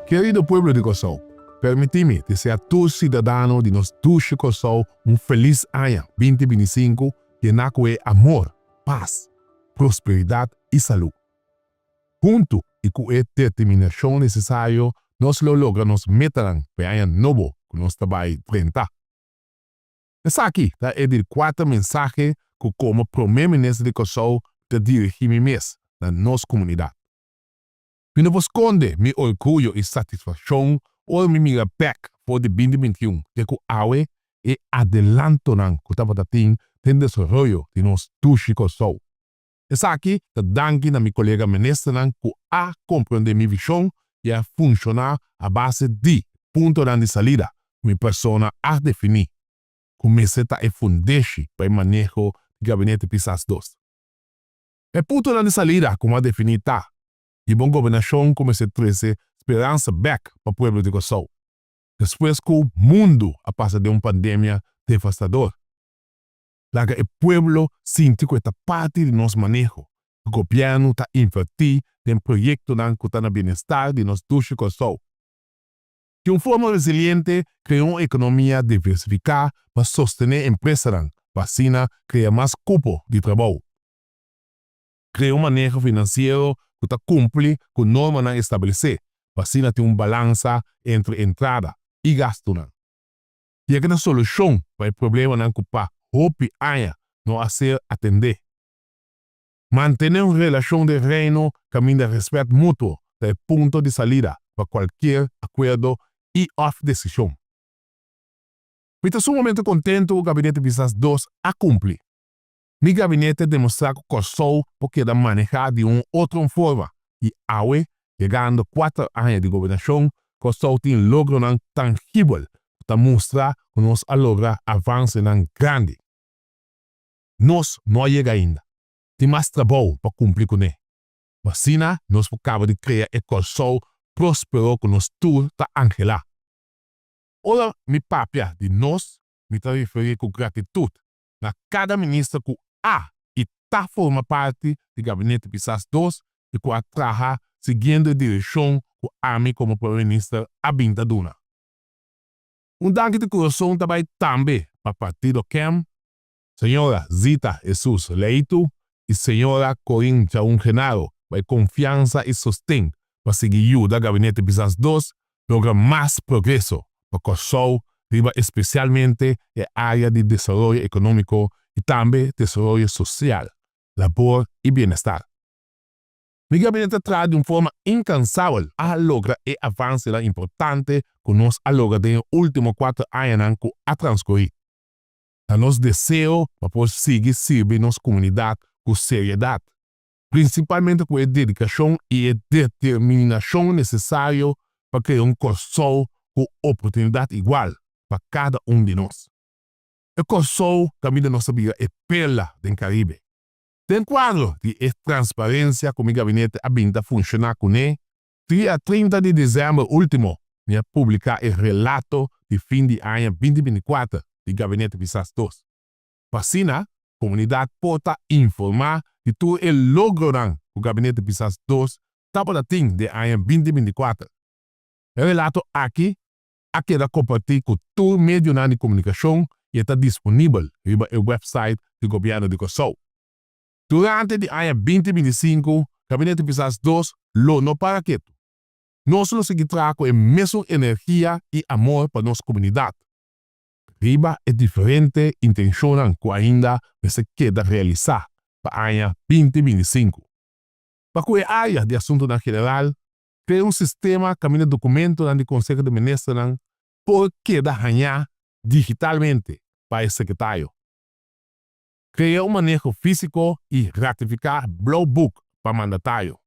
Querido pueblo de Kosovo, permíteme desear a todos ciudadanos de nuestro Kosovo un feliz año 2025 lleno de amor, paz, prosperidad y salud. Junto y con la determinación necesaria, nos lo logramos meter para año nuevo que nos va a enfrentar. Es aquí el cuarto mensaje que como primer ministro de Kosovo te dirigimos mes a nuestra comunidad. Mi no esconde mi orgullo y satisfacción o mi mira back por el 2021 de que ahora y adelanto que estamos teniendo el desarrollo de nuestro Kosovo. Es aquí que danke a mi colega ministro que ha comprendido mi visión y a funcionar a base de punto de salida que mi persona ha definido. Comeceta e fundeshi para el manejo del gabinete PISAS 2. El punto de salida, como ha definido, y buena gobernación como se trece esperanza back para el pueblo de Kosovo. Después que el mundo ha pasado de una pandemia devastadora. El pueblo siente que esta parte de nuestro manejo. El gobierno está invertido en proyectos que están en el bienestar de nuestro Kosovo. De una forma resiliente, crea una economía diversificada para sostener empresas, para crear más cupo de trabajo. Crea un manejo financiero que cumple con normas establecidas, para tener un balance entre entrada y gasto. Y hay una solución para el problema que para hopi año no hacer atender. Mantener una relación de reino camina de respeto mutuo del punto de salida para cualquier acuerdo y decisión. Estoy sumamente contento que el gabinete PISAS 2 ha cumplido. Mi gabinete demuestra que Kosovo puede manejar de una otra forma y ahora, llegando 4 años de gobernación, Kosovo tiene un logro tangible que muestra que nos ha logrado avances grandes. Nos no llega ainda. Tem más trabajo para cumplir con él. Vacina nos acaba de crear el Kosovo próspero que nos tour ta angela. Ahora, mi papia de nos, me te referir con gratitud a cada ministro que ha y ta forma parte del gabinete PISAS 2 y que trabaja siguiendo la dirección que a mí como primer ministro abinda duna. Un danke de corazón también para el partido KEM, señora Zita Jesus Leito y señora Corinne Jaun Genaro, para confianza y sostén para seguir ayuda al gabinete PISAS 2 logra más progreso para Kosovo, especialmente en el área de desarrollo económico y también desarrollo social, labor y bienestar. Mi gabinete trae de una forma incansable a lograr el avance importante que nos ha logrado en los últimos 4 años que ha transcurrido. Nos deseo para poder seguir sirviendo a nuestra comunidad con seriedad, principalmente con la dedicación y la determinación necesaria para crear un Kosovo con oportunidad igual para cada uno de nosotros. El Kosovo camina nuestra vida es perla del Caribe. De encuadro de transparencia con mi gabinete abinda funcionar con él, el 30 de diciembre último, me ha publicado el relato de fin de año 2024 del gabinete PISAS 2. Para la comunidad pueda informar de todo el logro del gabinete PISAS 2 tapatín de año 2024. El relato aquí ha quedado compartido con todo medio de comunicación y está disponible en el website del gobierno de Kosovo. Durante el año 2025, el gabinete PISAS 2 lo no para quieto. No solo se trabaja con inmensa energía y amor para nuestra comunidad. Riba es diferente intención que ainda se queda realizar para el año 2025. Para que el área de asuntos en general, crea un sistema que camina documentos en el Consejo de Ministros por queda allá digitalmente para el secretario. Crea un manejo físico y ratificar Blue Book para mandatario.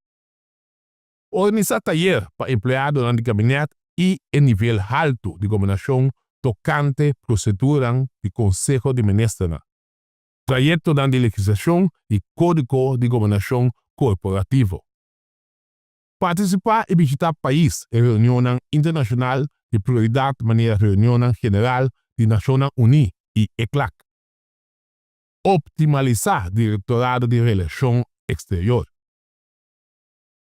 Organizar taller para empleados en el gabinete y el nivel alto de gobernación tocante procedura de Consejo de Ministros. Proyecto de legislación y código de gobernación corporativo. Participar y visitar país en reunión internacional de prioridad de manera reunión general de Naciones Unidas y ECLAC. Optimalizar directorado de relación exterior.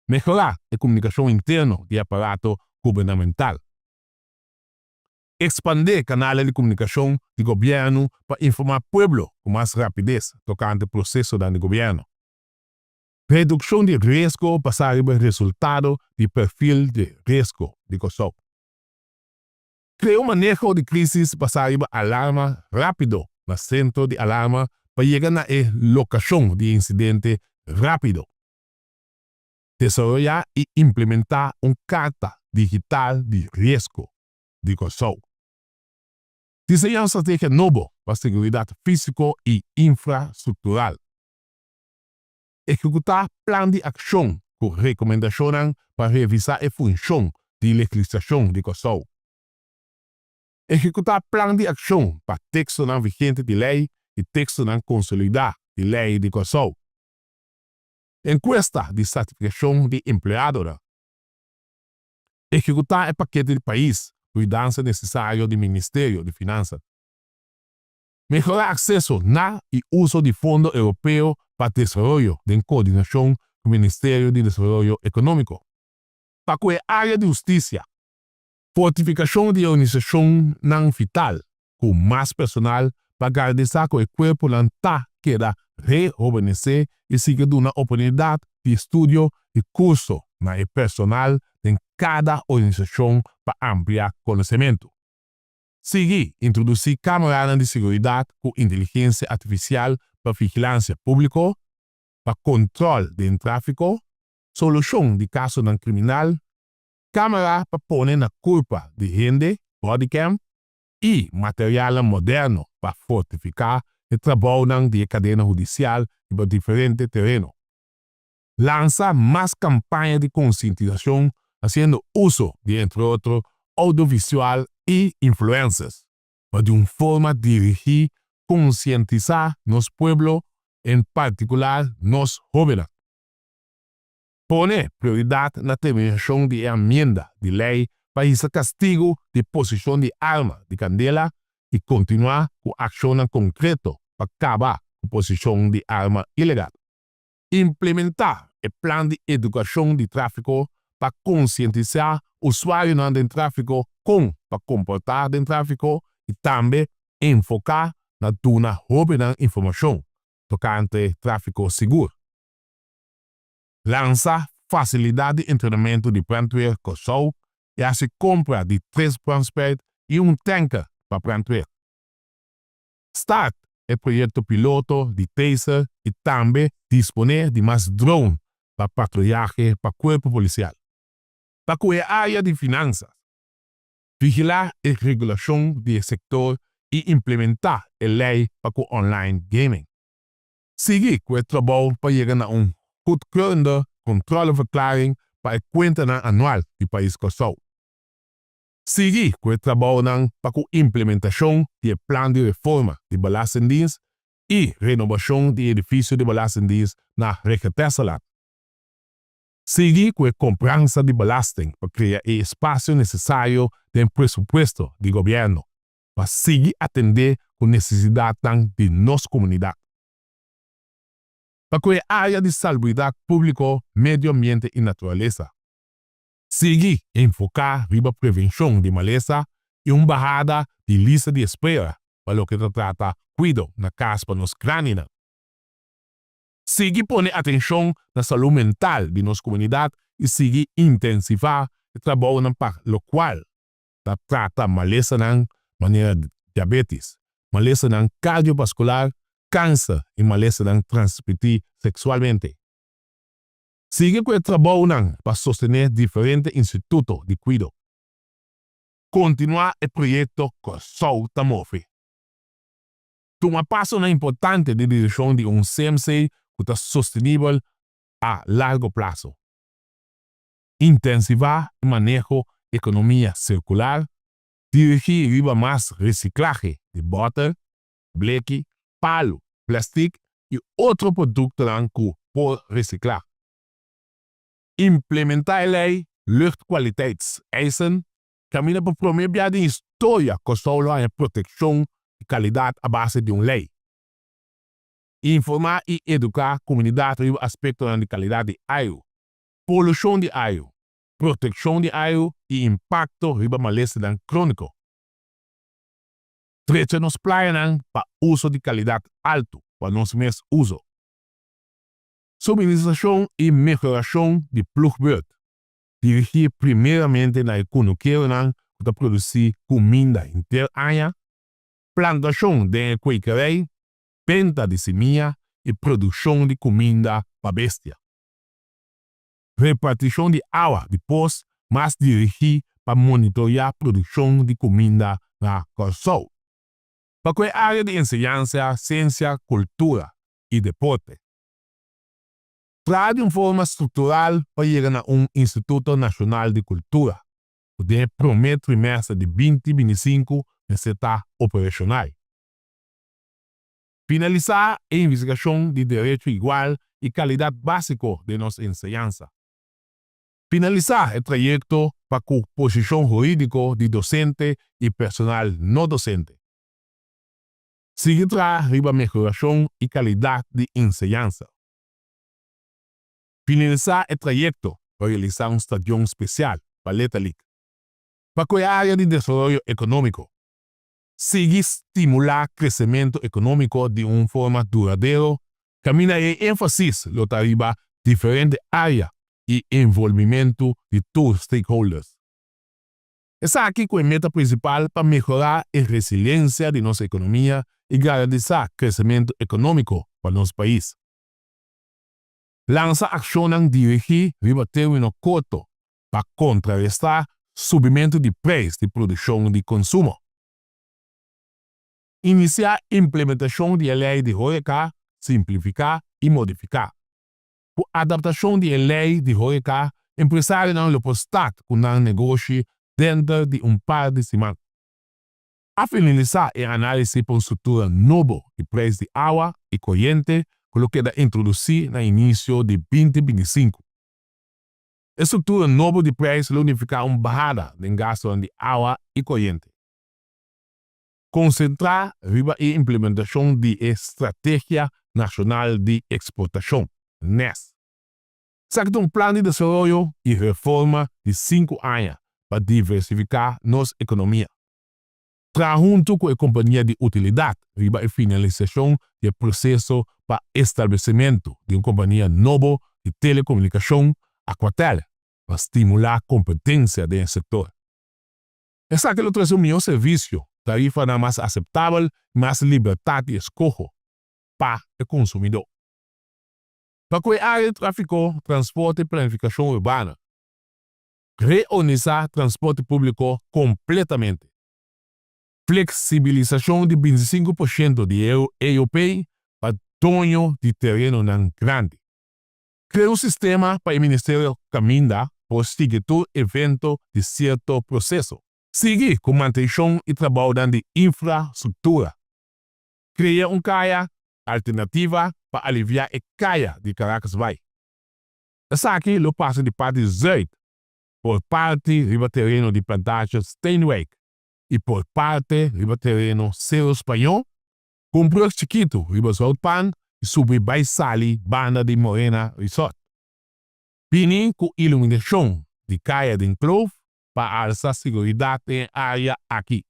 Mejorar la comunicación interna de aparato gubernamental. Expandir canales de comunicación de gobierno para informar al pueblo con más rapidez tocante el proceso del gobierno. Reducción de riesgo basada en el resultado de perfil de riesgo de Kosovo. Crear un manejo de crisis basado en alarma rápido, el centro de alarma para llegar a la locación de incidente rápido. Desarrollar y implementar una carta digital de riesgo de Kosovo. Diseñar una estrategia nueva para seguridad físico y infraestructural. Ejecutar plan de acción con recomendaciones para revisar la función de legislación de Kosovo. Ejecutar plan de acción para texto vigente de ley y texto consolidado de ley de Kosovo. Encuesta de certificación de empleadora. Ejecutar el paquete del país, cuidanza necesario del Ministerio de Finanzas. Mejorar acceso y uso de fondos europeos para desarrollo en coordinación con el Ministerio de Desarrollo Económico. Para el área de justicia. Fortificación de organización vital con más personal para garantizar que el cuerpo queda rejuvenecer y sigue una oportunidad de estudio y curso para el personal en cada organización para ampliar conocimiento. Seguir introducir cámaras de seguridad con inteligencia artificial para vigilancia pública, para control del tráfico, solución de casos criminal, cámara para poner la culpa de gente, bodycam, y material moderno para fortificar el trabajo de cadena judicial en diferentes terrenos. Lanza más campañas de concientización haciendo uso de, entre otros, audiovisual y influencers, para de una forma dirigir, concientizar los pueblos, en particular los jóvenes. Pone prioridad en la terminación de enmienda de ley para ese castigo de posesión de arma de candela y continuar con acciones concretas para acabar con posesión de arma ilegal. Implementar el plan de educación de tráfico para concientizar usuarios del tráfico con para comportar del tráfico y también enfocar en una joven información tocante tráfico seguro. Lanza facilidad de entrenamiento de brandweer Kosovo y hace compra de 3 brandspec y un tanker para brandweer. Start el proyecto piloto de Taser y también disponer de más drones para patrullaje para cuerpo policial. Para el área de finanzas. Vigilar la regulación del sector y implementar la ley para el online gaming. Seguir con el trabajo para llegar a un goedkeurende controleverklaring para la cuenta anual del país Kosovo. Seguir con el trabajo para la implementación del plan de reforma de Belastingdienst y renovación del edificio de Belastingdienst en la región Tesla. Seguir con la cobranza de belasting para crear el espacio necesario del presupuesto del gobierno para seguir atender con necesidad de nuestra comunidad. Para el área de salubridad pública, medio ambiente y naturaleza. Seguir enfocar en la prevención de maleza y una bajada de lista de espera para lo que se trata cuidado en la caspa nos cráneos. Seguir poner atención en la salud mental de nuestra comunidad y seguir intensificar el trabajo para lo cual se trata maleza de manera de diabetes, maleza cardiovascular, cáncer y maleza transmitir sexualmente. Sigue con el trabajo para sostener diferentes institutos de cuidado. Continuar el proyecto Kosovo Tamofe. Toma pasos importantes de dirección de un CMC que es sostenible a largo plazo. Intensivar el manejo de economía circular, dirigir más reciclaje de butter, bleque, palo, plástico y otros productos por reciclar. Implementar la ley luchtkwaliteitseisen camina por promover de historia Kosovo en protección y calidad a base de una ley. Informar y educar comunidad sobre aspectos de calidad de aire, polución de aire, proteção de área e impacto riba malestar crônico. Trecha nos plaias para uso de qualidade alto para nos mês uso. Subministração e melhoração de plugbeurt. Dirigir primeiramente na economia para produzir comida inteira, plantação de queiqueria, venda de semente e produção de comida para bestia. Repartição de água depois, mas dirigir para monitorear a produção de comida na Corsol. Para a área de enseñança, ciência, cultura e deporte. Trabalhar de forma estrutural para chegar a Instituto Nacional de Cultura. O primeiro trimestre de 2025 está operacional. Finalizar a investigação de direito igual e qualidade básico de nossa enseñança. Finalizar o projeto para a composição jurídica de docente e personal não docente. Seguir riba melhoração e qualidade de enseñança. Finalizar o projeto para realizar estadio especial para Letalic. Para a área de desenvolvimento econômico. Seguir estimular o crescimento econômico de uma forma duradoura, caminha em ênfase no riba diferente áreas e envolvimento de todos os stakeholders. Essa aqui é a meta principal para melhorar a resiliência de nossa economia e garantir crescimento econômico para nosso país. Lança ações dirigidas riba término curto para contrarrestar subimento de preços de produção e consumo. Iniciar a implementação da lei de Horeca, simplificar e modificar. Por adaptação da lei de Horeca, empresários não postar com um negócio dentro de par de semanas. A finalizar a análise para uma estrutura nova de preços de água e corrente, que é introduzir no início de 2025. A estrutura nova de preços unifica uma barrada de gasto de água e corrente. Concentrar riba a implementação de Estratégia Nacional de Exportação, NES. Saca um plano de desenvolvimento e reforma de 5 anos para diversificar nossa economia. Junto com a companhia de utilidade, riba a finalização do processo para estabelecimento de uma companhia nova de telecomunicação, Aquatel, para estimular a competência do setor. Essa que é o melhor serviço, tarifa mais aceitável, mais liberdade de escolha para o consumidor. Para a área de tráfego, transporte e planificação urbana, reorganizar transporte público completamente. Flexibilização de 25% de EOP para dono de terreno não grande. Criar um sistema para o Ministério caminhar por seguir todo evento de certo processo. Seguir com manutenção e trabalho de infraestrutura. Criar caia alternativa para aliviar a caia de Caracas Bay. Essa aqui é o passo de parte Z, por parte do terreno de plantagem Steinweg e por parte do terreno Cerro Espanhol, com projeto chiquito riba Pan e subir Baisali, Banda de Morena Resort. Vini com iluminação de caia de enclave para alçar a segurança em área aqui.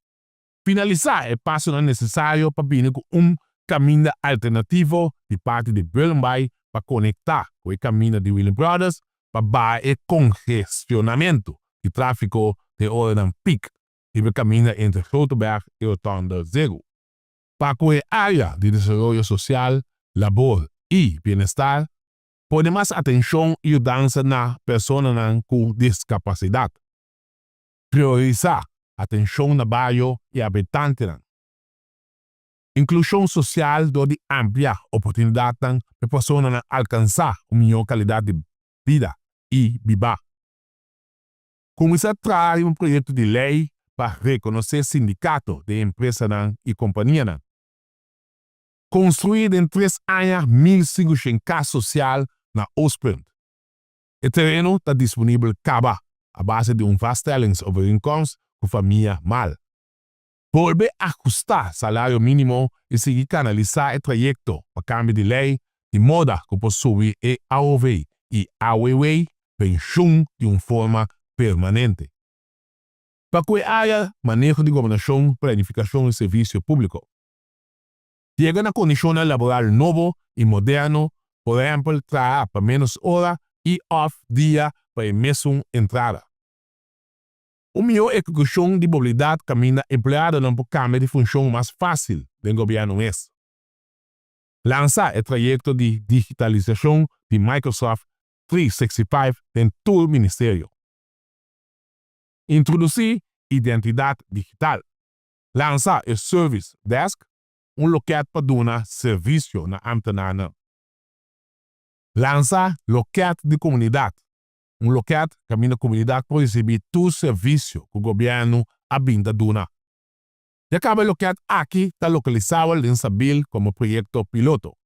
Finalizar é passo necessário para vir com caminho alternativo de parte de Berlambay para conectar com o caminho de William Brothers para baixar o congestionamento de tráfego de hora peak e o caminho entre Rotoberg e Rotonda Zero. Para a área de desenvolvimento social, labor e bem-estar, pode mais atenção e mudança na pessoa com discapacidade. Priorizar atenção na bairro e habitantes. Inclusão social deve ampliar oportunidades para pessoas alcançar uma melhor qualidade de vida e viver. Começar a trabalhar um projeto de lei para reconhecer sindicatos de empresas e companhias. Construir em 3 anos 1.500 casas sociais na Osprint. O terreno está disponível caba a base de vaststellingsovereenkomst com família mal. Volver a ajustar salário mínimo e seguir canalizar o projeto para cambio de lei de modo que possa subir o AOV e AWW pensión de una forma permanente. Para que haya manejo de gobernación, planificación y servicio público. Llegan a condiciones laboral nuevo y moderno, por ejemplo, trabajar para menos horas y off día para el mismo entrada. Una mejor ejecución de movilidad camina empleado en un cambio de función más fácil del gobierno es. Lanzar el proyecto de digitalización de Microsoft 365 en todo el ministerio. Introducir identidad digital. Lanzar el Service Desk, un loket para dar servicio na ambtenaren. Lanzar loket de comunidad. Un loket que a comunidad puede recibir todo servicio que el gobierno abinda dona. Ya cabe loket aquí está localizado en Sabil como proyecto piloto.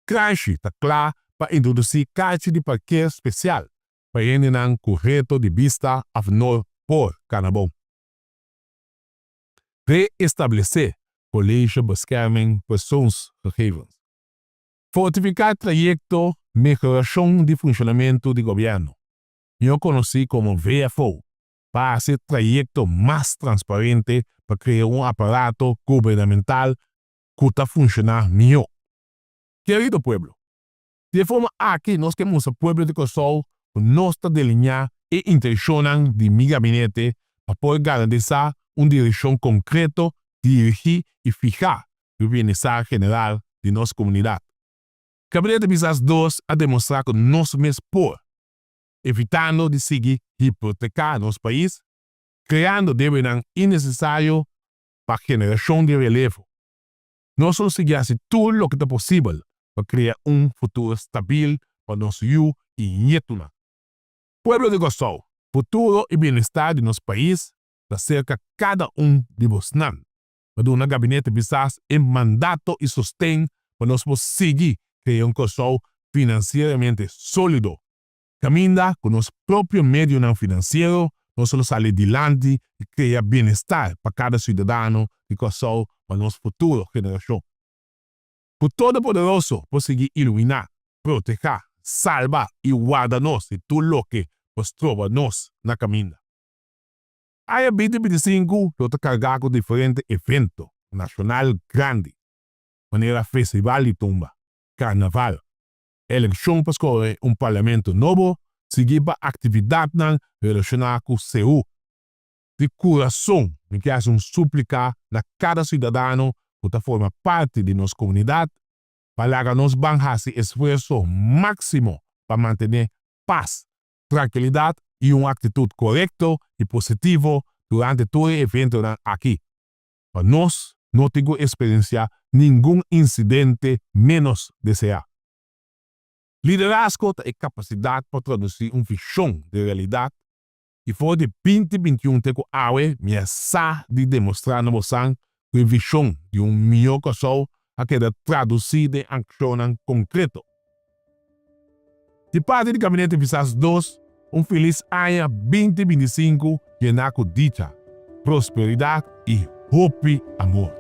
Crash está claro para introducir caixas de parqueo especial para llenar correcto de vista a no por Canabón. Reestablecer Colegio Bescherming Persoonsgegevens. Fortificar trayecto mejoración de funcionamiento de gobierno. Yo conocí como VFO, para hacer trayecto más transparente para crear un aparato gubernamental que está funcionando mejor. Querido pueblo, de forma aquí nos queremos el pueblo de Kosovo nos delinear e intencionan de mi gabinete para poder garantizar una dirección concreta, dirigir y fijar el bienestar general de nuestra comunidad. Gabinete Bisas 2 a demostrar que nos mes por, evitando de seguir hipotecar nuestro país, creando deudas innecesarios para generación de relevo. No solo seguir haciendo todo lo que es posible para crear un futuro estable para nuestro hijo y nietos. Pueblo de Kosovo, futuro y bienestar de nuestro país, de cerca cada uno de vosotros. Para un gabinete Bisas en mandato y sostén para nosotros seguir creando un Kosovo financieramente sólido. Camina con nuestro propio medio financiero, no solo sale adelante y crea bienestar para cada ciudadano de Kosovo para nuestra futura generación. Por Todopoderoso, por seguir iluminar, proteger, salvar y guardarnos de todo lo que nos trova nos na camina. Hay 2025 lo cargado con diferentes eventos nacional grande, manera festival y tumba, carnaval, elección para escoger un parlamento nuevo, seguir para actividad relacionada con CEU. De corazón, me quiero un súplica a cada ciudadano que forma parte de nuestra comunidad para que nos banjase esfuerzo máximo para mantener paz, tranquilidad y una actitud correcta y positiva durante todo el evento aquí. Para nos no tengo experiencia ningún incidente menos deseado. Liderazgo y capacidad para traducir una visión de realidad y fue de 2021 tengo ahora mi asa de demostrar a vosotros que visión de un mejor Kosovo a quedar traducida en acción concreto. De parte del Gabinete Bisas 2, un feliz año 2025 lleno de dicha, prosperidad y amor.